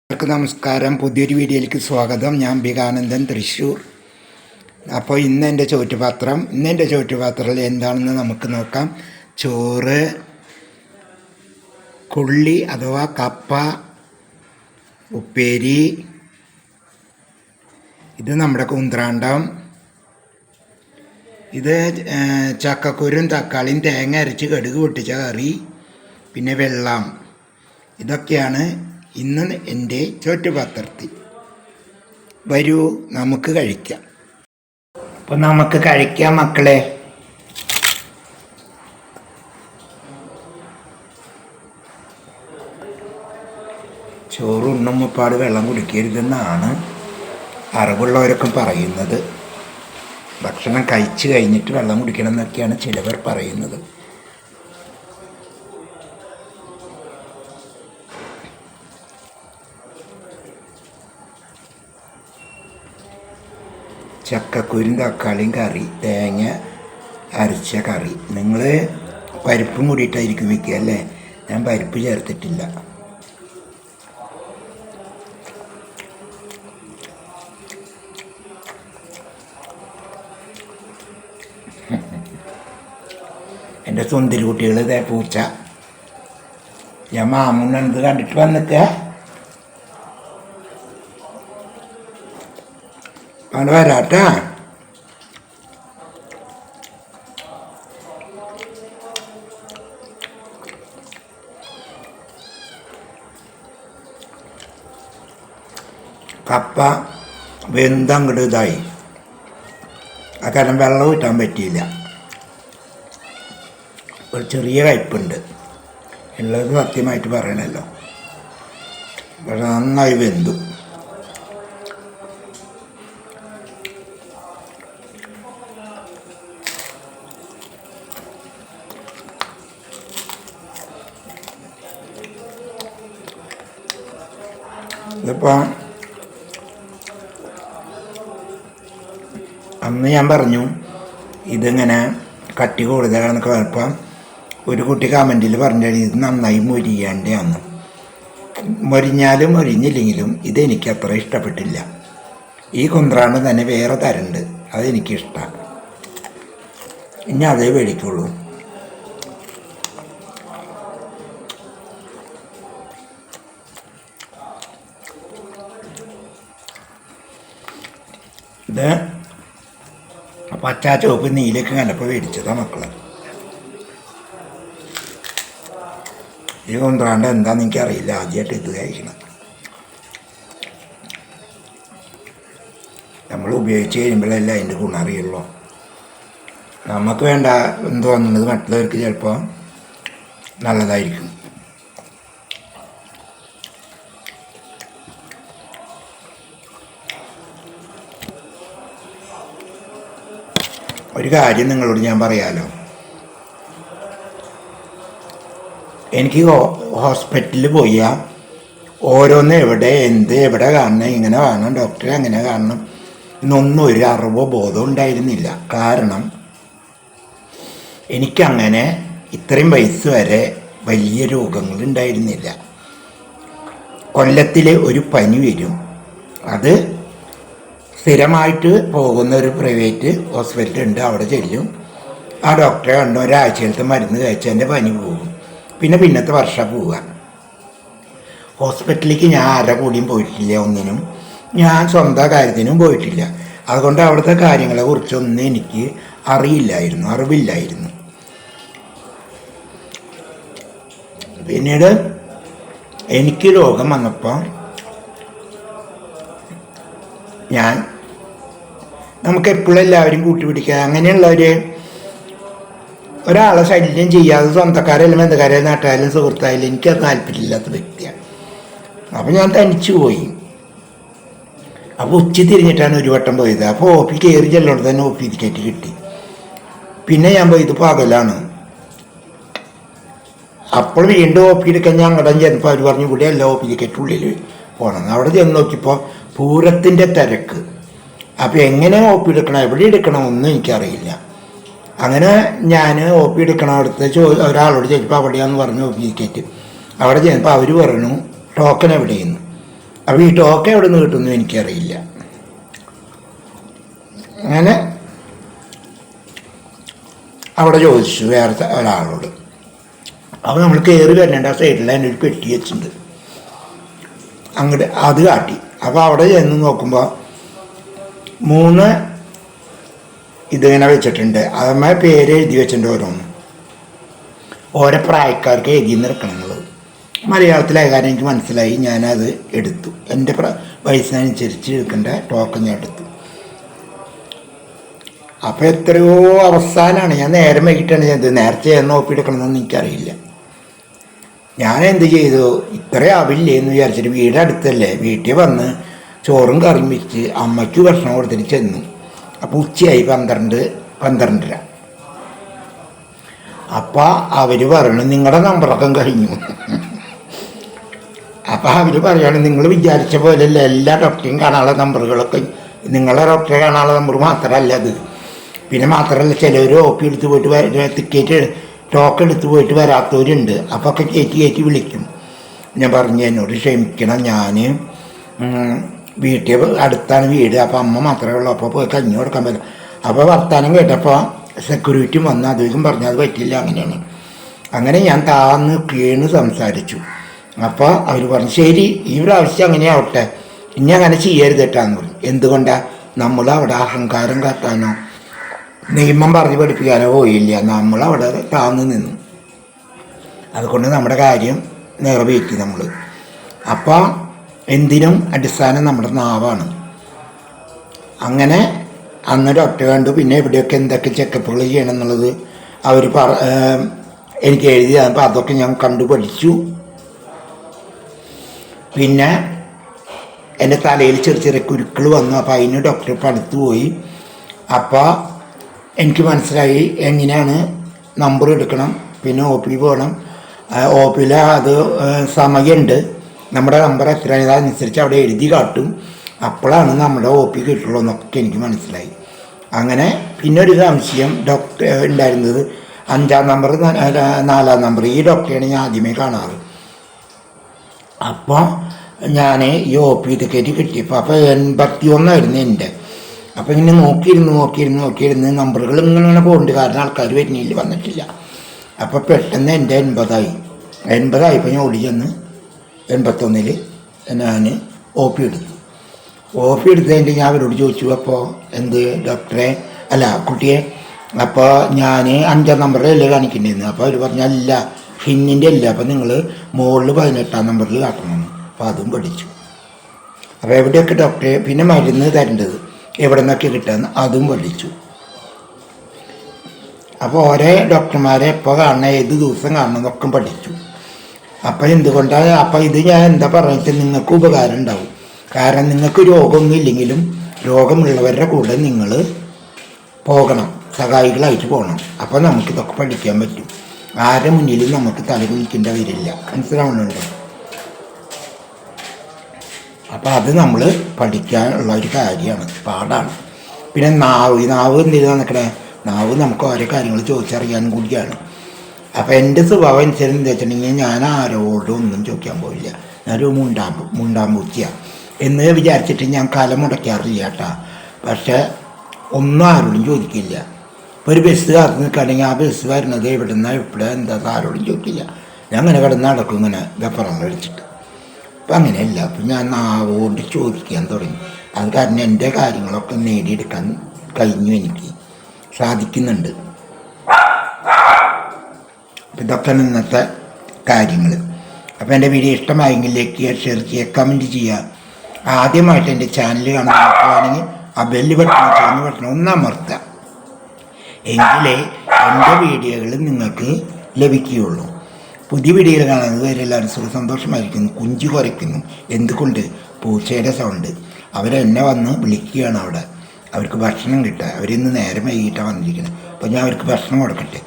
എല്ലാവർക്കും നമസ്കാരം. പുതിയൊരു വീഡിയോയിലേക്ക് സ്വാഗതം. ഞാൻ ബികാനന്ദൻ, തൃശ്ശൂർ. അപ്പോൾ ഇന്ന് എൻ്റെ ചോറ്റുപാത്രത്തിൽ എന്താണെന്ന് നമുക്ക് നോക്കാം. ചോറ്, കൊള്ളി അഥവാ കപ്പ, ഉപ്പേരി, ഇത് നമ്മുടെ കുന്ത്രാണ്ടം, ഇത് ചക്കക്കുരും തക്കാളിയും തേങ്ങ അരച്ച് കടുക് പൊട്ടിച്ച കറി, പിന്നെ വെള്ളം. ഇതൊക്കെയാണ് ഇന്ന് എൻ്റെ ചോറ്റുപാത്രത്തിൽ. വരൂ, നമുക്ക് കഴിക്കാം. അപ്പോൾ നമുക്ക് കഴിക്കാം മക്കളെ. ചോറ് ഉണ്ണുമ്പോഴാട് വെള്ളം കുടിക്കരുതെന്നാണ് അറിവുള്ളവരൊക്കെ പറയുന്നത്. ഭക്ഷണം കഴിച്ച് കഴിഞ്ഞിട്ട് വെള്ളം കുടിക്കണം എന്നൊക്കെയാണ് ചിലവർ പറയുന്നത്. ചക്കക്കുരും തക്കാളിയും കറി, തേങ്ങ അരച്ച കറി. നിങ്ങൾ പരിപ്പും കൂടിയിട്ടായിരിക്കും വയ്ക്കുക അല്ലേ? ഞാൻ പരിപ്പ് ചേർത്തിട്ടില്ല. എൻ്റെ സുന്ദരി കുട്ടികൾ ഇതേ പൂച്ച. ഞാൻ മാമുണ്ണത് കണ്ടിട്ട് വന്നിക്ക. അവിടെ വരാട്ടാ. കപ്പ വെന്തങ്ങോട്ട് ഇതായി. ആ കാരണം വെള്ളം കിട്ടാൻ പറ്റിയില്ല. ഒരു ചെറിയ കയ്പുണ്ട് ഉള്ളത്, സത്യമായിട്ട് പറയണല്ലോ. പക്ഷെ നന്നായി വെന്തു. ഇതിപ്പോൾ അന്ന് ഞാൻ പറഞ്ഞു ഇതിങ്ങനെ കട്ടി കൂടുതലാണെന്നൊക്കെ പറഞ്ഞപ്പം ഒരു കുട്ടി കമൻറ്റിൽ പറഞ്ഞാൽ ഇത് നന്നായി മൊരിയാണ്ടാന്ന്. മൊരിഞ്ഞാലും മൊരിഞ്ഞില്ലെങ്കിലും ഇതെനിക്ക് അത്ര ഇഷ്ടപ്പെട്ടില്ല. ഈ കുന്ത്രാണ്ട് തന്നെ വേറെ തരണ്ട്, അതെനിക്കിഷ്ടമാണ്. ഇനി അതേ മേടിക്കുള്ളൂ. ഇത് പച്ച ചുവപ്പ് നീലൊക്കെ കണ്ടപ്പോൾ മേടിച്ചതാണ് മക്കളെ. ഈ കുന്ത്രാണ്ട് എന്താണെന്ന് എനിക്കറിയില്ല, ആദ്യമായിട്ട് ഇത് കഴിക്കണം. നമ്മൾ ഉപയോഗിച്ച് കഴിയുമ്പോഴല്ലേ അതിൻ്റെ ഗുണം അറിയുള്ളൂ. നമുക്ക് വേണ്ട എന്ത് തോന്നുന്നത് മറ്റുള്ളവർക്ക് ചിലപ്പോൾ നല്ലതായിരിക്കും. ഒരു കാര്യം നിങ്ങളോട് ഞാൻ പറയാലോ. എനിക്ക് ഹോസ്പിറ്റലിൽ പോയാൽ ഓരോന്ന് എവിടെ കാണണം, ഇങ്ങനെ കാണണം, ഡോക്ടറെ അങ്ങനെ കാണണം എന്നൊന്നും ഒരു അറിവോ ബോധം ഉണ്ടായിരുന്നില്ല. കാരണം എനിക്കങ്ങനെ ഇത്രയും വയസ്സ് വരെ വലിയ രോഗങ്ങൾ ഉണ്ടായിരുന്നില്ല. കൊല്ലത്തിൽ ഒരു പനി വരും, അത് സ്ഥിരമായിട്ട് പോകുന്ന ഒരു പ്രൈവറ്റ് ഹോസ്പിറ്റലുണ്ട്, അവിടെ ചെല്ലും. ആ ഡോക്ടറെ കണ്ട് ഒരാഴ്ചയിലത്തെ മരുന്ന് കഴിച്ച് എൻ്റെ പനി പോകും. പിന്നത്തെ വർഷം പോവുക. ഹോസ്പിറ്റലിലേക്ക് ഞാൻ ആരുടെ കൂടിയും പോയിട്ടില്ല, ഒന്നിനും. ഞാൻ സ്വന്തം കാര്യത്തിനും പോയിട്ടില്ല. അതുകൊണ്ട് അവിടുത്തെ കാര്യങ്ങളെ കുറിച്ചൊന്നും എനിക്ക് അറിവില്ലായിരുന്നു. പിന്നീട് എനിക്ക് രോഗം വന്നപ്പോൾ നമുക്കെപ്പോഴും എല്ലാവരും കൂട്ടുപിടിക്കുക, ഒരാളെ ശല്യം ചെയ്യാതെ സ്വന്തക്കാരെല്ലാം ബന്ധുക്കാരെയും നാട്ടുകാരും സുഹൃത്തായാലും എനിക്കത് താല്പര്യമില്ലാത്ത വ്യക്തിയാണ്. അപ്പോൾ ഞാൻ തനിച്ചു പോയി. അപ്പോൾ ഉച്ച തിരിഞ്ഞിട്ടാണ് ഒരു വട്ടം പോയത്. അപ്പോൾ ഓപ്പി കയറി ചെല്ലോട് തന്നെ ഓപ്പി ടിക്കറ്റ് കിട്ടി. പിന്നെ ഞാൻ പോയത് പകലാണ്. അപ്പോൾ വീണ്ടും ഓപ്പി എടുക്കാൻ ഞാൻ അങ്ങോട്ട് ചെന്നപ്പോൾ അവർ പറഞ്ഞു കൂടി എല്ലാ ഓപ്പി ടിക്കറ്റ് ഉള്ളിൽ പോകണം. അവിടെ ചെന്ന് നോക്കിയപ്പോൾ പൂരത്തിൻ്റെ തിരക്ക്. അപ്പോൾ എങ്ങനെ ഓപ്പി എടുക്കണം, എവിടെ എടുക്കണം ഒന്നും എനിക്കറിയില്ല. അങ്ങനെ ഞാൻ OP എടുക്കണം അവിടുത്തെ ഒരാളോട് ചോദിച്ചപ്പോൾ അവിടെയാന്ന് പറഞ്ഞു OP ടിക്കറ്റ്. അവിടെ ചെന്നപ്പോൾ അവർ പറഞ്ഞു ടോക്കൺ എവിടെയെന്ന്. അപ്പോൾ ഈ ടോക്കൺ എവിടെ നിന്ന് കിട്ടുമെന്ന് എനിക്കറിയില്ല. അങ്ങനെ അവിടെ ചോദിച്ചു വേറെ ഒരാളോട്. അപ്പോൾ നമ്മൾ കയറി വരേണ്ട ആ സൈഡിൽ അതിൻ്റെ ഒരു പെട്ടി വെച്ചിട്ടുണ്ട്. അങ്ങോട്ട് അത് കാട്ടി. അപ്പോൾ അവിടെ ചെന്ന് നോക്കുമ്പോൾ 3 ഇതിങ്ങനെ വെച്ചിട്ടുണ്ട്. അതുമായി പേര് എഴുതി വെച്ചിട്ടുണ്ട് ഓരോന്നും. ഓരോ പ്രായക്കാർക്ക് എഴുതി നിൽക്കണം എന്നുള്ളത് മലയാളത്തിലായ കാര്യം എനിക്ക് മനസ്സിലായി. ഞാനത് എടുത്തു. എൻ്റെ വയസ്സിനനുസരിച്ച് എടുക്കേണ്ട ടോക്കൺ ഞാൻ എടുത്തു. അപ്പോൾ എത്രയോ അവസാനമാണ്. ഞാൻ നേരം വൈകിട്ടാണ് ചെയ്തത്. നേരത്തെ ചെന്ന് ഒപ്പി എടുക്കണമെന്നൊന്നും എനിക്കറിയില്ല. ഞാൻ എന്ത് ചെയ്തു, ഇത്രയും ആവില്ലേ എന്ന് വിചാരിച്ചിട്ട് വീട് അടുത്തല്ലേ, വീട്ടിൽ വന്ന് ചോറും കറിയും വെച്ച് അമ്മയ്ക്ക് ഭക്ഷണം കൊടുത്തിട്ട് ചെന്നു. അപ്പോൾ ഉച്ചയായി 12:30. അപ്പോൾ അവർ പറയണു നിങ്ങളുടെ നമ്പറൊക്കെ കഴിഞ്ഞു. അപ്പോൾ അവർ പറയുകയാണ് നിങ്ങൾ വിചാരിച്ച പോലെയല്ല എല്ലാ ഡോക്ടറെയും കാണാനുള്ള നമ്പറുകളൊക്കെ, നിങ്ങളെ ഡോക്ടറെ കാണാനുള്ള നമ്പർ മാത്രമല്ല അത്. പിന്നെ മാത്രമല്ല ചിലവർ OP എടുത്ത് പോയിട്ട് ടിക്കറ്റ് ടോക്കൺ എടുത്ത് പോയിട്ട് വരാത്തവരുണ്ട്. അപ്പോൾ ഒക്കെ കയറ്റി വിളിക്കും. ഞാൻ പറഞ്ഞു എന്നോട് ക്ഷമിക്കണം, ഞാൻ വീട്ടിൽ അടുത്താണ് വീട്, അപ്പോൾ അമ്മ മാത്രമേ ഉള്ളൂ, അപ്പോൾ പോയി കഞ്ഞി കൊടുക്കാൻ പറ്റില്ല. അപ്പോൾ വർത്താനം കേട്ടപ്പോൾ സെക്യൂരിറ്റിയും വന്ന് അധികം പറഞ്ഞു അത് പറ്റില്ല അങ്ങനെയാണ്. അങ്ങനെ ഞാൻ താന്ന് കീണ് സംസാരിച്ചു. അപ്പോൾ അവർ പറഞ്ഞു ശരി ഈ പ്രാവശ്യം അങ്ങനെ ആവട്ടെ, ഇനി അങ്ങനെ ചെയ്യരുത് കേട്ടാന്ന് പറഞ്ഞു. എന്തുകൊണ്ടാണ്? നമ്മൾ അവിടെ അഹങ്കാരം കാട്ടാനോ നിയമം പറഞ്ഞ് പഠിപ്പിക്കാനോ പോയില്ല, നമ്മളവിടെ താന്ന് നിന്നു. അതുകൊണ്ട് നമ്മുടെ കാര്യം നിറവേറ്റി നമ്മൾ. അപ്പോൾ എന്തിനും അടിസ്ഥാനം നമ്മുടെ നാവാണ്. അങ്ങനെ അന്ന് ഡോക്ടറെ കണ്ടു. പിന്നെ എവിടെയൊക്കെ എന്തൊക്കെ ചെക്കപ്പുകൾ ചെയ്യണം എന്നുള്ളത് അവർ എനിക്ക് എഴുതി. അപ്പോൾ അതൊക്കെ ഞാൻ കണ്ടു പഠിച്ചു. പിന്നെ എൻ്റെ തലയിൽ ചെറിയ കുരുക്കൾ വന്നു. അപ്പോൾ അതിന് ഡോക്ടറെ അടുത്ത് പോയി. അപ്പോൾ എനിക്ക് മനസ്സിലായി എങ്ങനെയാണ് നമ്പർ എടുക്കണം, പിന്നെ OP പോകണം. OPയിൽ അത് സമയമുണ്ട്, നമ്മുടെ നമ്പർ എത്രയാണ് അതനുസരിച്ച് അവിടെ എഴുതി കാട്ടും. അപ്പോഴാണ് നമ്മുടെ OP കിട്ടുള്ളൂ എന്നൊക്കെ എനിക്ക് മനസ്സിലായി. അങ്ങനെ പിന്നെ ഒരു സംശയം ഡോക്ടർ ഉണ്ടായിരുന്നത് 5-ാം നമ്പർ 4-ാം നമ്പർ ഈ ഡോക്ടറെയാണ് ഞാൻ ആദ്യമേ കാണാറ്. അപ്പോൾ ഞാൻ ഈ OP ടിക്കറ്റ് കിട്ടിയപ്പോൾ അപ്പോൾ 81 എൻ്റെ. അപ്പോൾ ഇങ്ങനെ നോക്കിയിരുന്ന് നമ്പറുകൾ ഇങ്ങനെ പോകുന്നുണ്ട്, കാരണം ആൾക്കാർ വരുന്നില്ല, വന്നിട്ടില്ല. അപ്പോൾ പെട്ടെന്ന് എൻ്റെ 80 ഞാൻ ഓടി ചെന്ന് 81 ഞാൻ OP എടുത്തു. എടുത്തതിൻ്റെ ഞാൻ അവരോട് ചോദിച്ചു, അപ്പോൾ എന്ത് ഡോക്ടറെ അല്ല കുട്ടിയെ, അപ്പോൾ ഞാൻ 5-ാം നമ്പറിലല്ലേ കാണിക്കേണ്ടിയിരുന്നു. അപ്പോൾ അവർ പറഞ്ഞു അല്ല ഹിന്നിൻ്റെ അല്ല, അപ്പോൾ നിങ്ങൾ മുകളിൽ 18-ാം നമ്പറിൽ കാട്ടണമെന്ന്. അപ്പോൾ അതും പഠിച്ചു. അപ്പോൾ എവിടെയൊക്കെ ഡോക്ടറെ പിന്നെ മരുന്ന് തരേണ്ടത് എവിടെ നിന്നൊക്കെ കിട്ടുമെന്ന് അതും പഠിച്ചു. അപ്പോൾ ഓരോ ഡോക്ടർമാരെ എപ്പോൾ കാണണം, ഏത് ദിവസം കാണണം എന്നൊക്കെ പഠിച്ചു. അപ്പോൾ എന്തുകൊണ്ടാണ്, അപ്പോൾ ഇത് ഞാൻ എന്താ പറഞ്ഞിട്ട് നിങ്ങൾക്ക് ഉപകാരം ഉണ്ടാവും. കാരണം നിങ്ങൾക്ക് രോഗമൊന്നും ഇല്ലെങ്കിലും രോഗമുള്ളവരുടെ കൂടെ നിങ്ങൾ പോകണം, സഹായികളായിട്ട് പോകണം. അപ്പോൾ നമുക്കിതൊക്കെ പഠിക്കാൻ പറ്റും. ആരുടെ മുന്നിലും നമുക്ക് തല കുനിക്കേണ്ട വരില്ല. മനസ്സിലാവുന്നുണ്ടോ? അപ്പോൾ അത് നമ്മൾ പഠിക്കാനുള്ള ഒരു കാര്യമാണ്, പാടാണ്. പിന്നെ നാവ് എന്ത് ചെയ്താൽ നിൽക്കണേ, നാവ് നമുക്ക് ഓരോ കാര്യങ്ങൾ ചോദിച്ചറിയാനും കൂടിയാണ്. അപ്പോൾ എൻ്റെ സ്വഭാവം അനുസരിച്ച് എന്താ വെച്ചിട്ടുണ്ടെങ്കിൽ ഞാൻ ആരോടും ഒന്നും ചോദിക്കാൻ പോയില്ല. ഞാനൊരു മുണ്ടാമ്പൂച്ചിയാണ് എന്ന് വിചാരിച്ചിട്ട് ഞാൻ കാലം മുടക്കാറില്ല കേട്ടോ. പക്ഷേ ഒന്നും ആരോടും ചോദിക്കില്ല. ഇപ്പോൾ ഒരു ബസ് കാത്ത് നിൽക്കുകയാണെങ്കിൽ ആ ബസ് വരുന്നത് എവിടെ എന്താ ആരോടും ചോദിക്കില്ല. ഞാൻ അങ്ങനെ കിടന്ന് നടക്കും ഇങ്ങനെ വെപ്പറം കഴിച്ചിട്ട്. അപ്പം അങ്ങനെയല്ല. അപ്പം ഞാൻ നാവുകൊണ്ട് ചോദിക്കാൻ തുടങ്ങി. അത് കാരണം എൻ്റെ കാര്യങ്ങളൊക്കെ നേടിയെടുക്കാൻ കഴിഞ്ഞു, എനിക്ക് സാധിക്കുന്നുണ്ട്. അപ്പം ഇതൊക്കെയാണ് ഇന്നത്തെ കാര്യങ്ങൾ. അപ്പോൾ എൻ്റെ വീഡിയോ ഇഷ്ടമായെങ്കിൽ ലൈക്ക് ചെയ്യുക, ഷെയർ ചെയ്യുക, കമൻറ്റ് ചെയ്യുക. ആദ്യമായിട്ട് എൻ്റെ ചാനൽ കാണുകയാണെങ്കിൽ ആ ബെല്ല് ബട്ടൺ ഒന്ന് അമർത്തുക. എങ്കിലേ എൻ്റെ വീഡിയോകൾ നിങ്ങൾക്ക് ലഭിക്കുകയുള്ളൂ. പുതിയ വീഡിയോകൾ കാണുന്നത് വരെ എല്ലാവരും സന്തോഷമായിരിക്കുന്നു. കുഞ്ചു കുറയ്ക്കുന്നു. എന്തുകൊണ്ട്? പൂച്ചയുടെ സൗണ്ട്. അവരെന്നെ വന്ന് വിളിക്കുകയാണ് അവിടെ. അവർക്ക് ഭക്ഷണം കിട്ടുക. അവരിന്ന് നേരം വൈകിട്ടാണ് വന്നിരിക്കുന്നത്. അപ്പോൾ ഞാൻ അവർക്ക് ഭക്ഷണം കൊടുക്കട്ടെ.